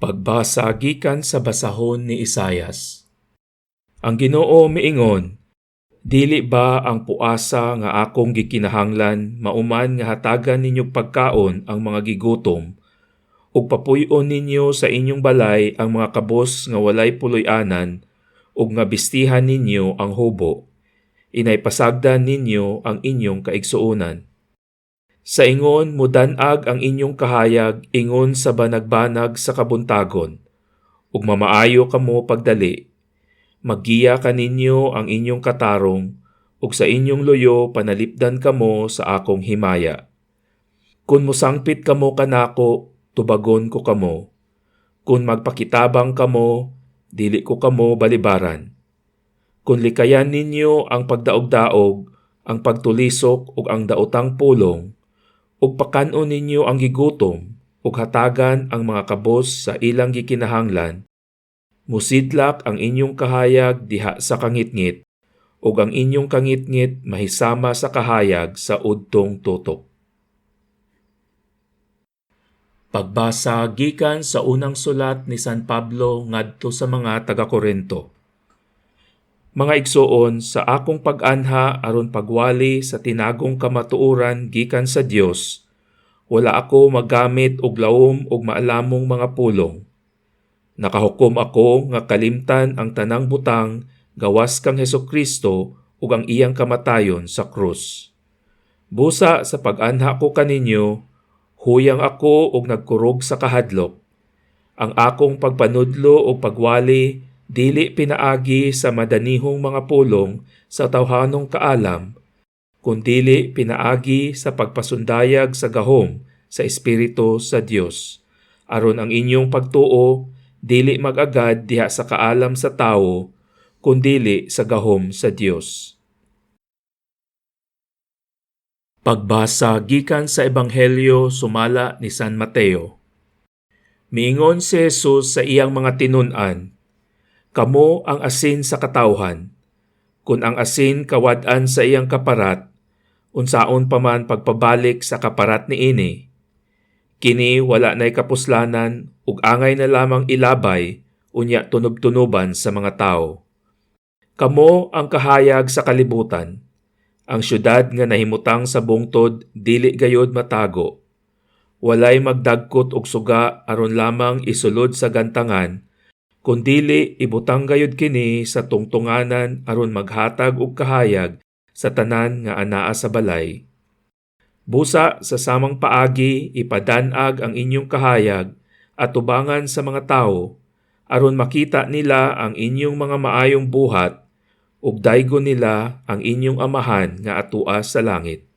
Pagbasa gikan sa basahon ni Isayas. Ang Ginoo miingon, dili ba ang puasa nga akong gikinahanglan mauman nga hatagan ninyo pagkaon ang mga gigutom, ug papuy-on ninyo sa inyong balay ang mga kabos nga walay puloy-anan, ug nga bistihan ninyo ang hubo, inay pasagdan ninyo ang inyong kaigsuonan. Sa ingon mudan-ag ang inyong kahayag ingon sa banag-banag sa kabuntagon, ug mamaayo kamo pagdali. Maggiya kaninyo ang inyong katarong, ug sa inyong luyo panalipdan kamo sa akong himaya. Kung musangpit kamo kanako, tubagon ko kamo. Kung magpakitabang kamo, dili ko kamo balibaran. Kung likayan ninyo ang pagdaog-daog, ang pagtulisok ug ang daotang pulong, ug pakanon ninyo ang gigutom, ug hatagan ang mga kabos sa ilang gikinahanglan, musidlak ang inyong kahayag diha sa kangitngit, ug ang inyong kangitngit mahisama sa kahayag sa udtong tutok. Pagbasa gikan sa unang sulat ni San Pablo ngadto sa mga taga-Korinto. Mga igsuon, sa akong pag-anha aron pagwali sa tinagong kamatuoran gikan sa Dios, wala ako magamit og lawom og maalamong mga pulong. Nakahukom ako nga kalimtan ang tanang butang gawas kang Hesukristo ug ang iyang kamatayon sa krus. Busa sa pag-anha ko kaninyo, huyang ako og nagkurog sa kahadlok. Ang akong pagpanudlo o pagwali dili pinaagi sa madanihong mga pulong sa tawhanong kaalam, kundili pinaagi sa pagpasundayag sa gahom sa Espiritu sa Dios, aron ang inyong pagtuo dili mag-agad diha sa kaalam sa tawo, kundili sa gahom sa Dios. Pagbasa gikan sa Ebanghelyo sumala ni San Mateo. Miingon si Jesus sa iyang mga tinun-an, kamo ang asin sa katawhan. Kung ang asin kawad-an sa iyang kaparat, unsaon pa man pagpabalik sa kaparat ni ini. Kini wala na'y kapuslanan ug angay na lamang ilabay unya tunob-tunoban sa mga tao. Kamo ang kahayag sa kalibutan. Ang syudad nga nahimutang sa bungtod dili gayod matago. Walay magdagkot og suga aron lamang isulod sa gantangan, kundili ibutang gayud kini sa tungtunganan aron maghatag og kahayag sa tanan nga anaa sa balay. Busa sa samang paagi ipadan-ag ang inyong kahayag at tubangan sa mga tawo aron makita nila ang inyong mga maayong buhat ug daygon nila ang inyong amahan nga atua sa langit.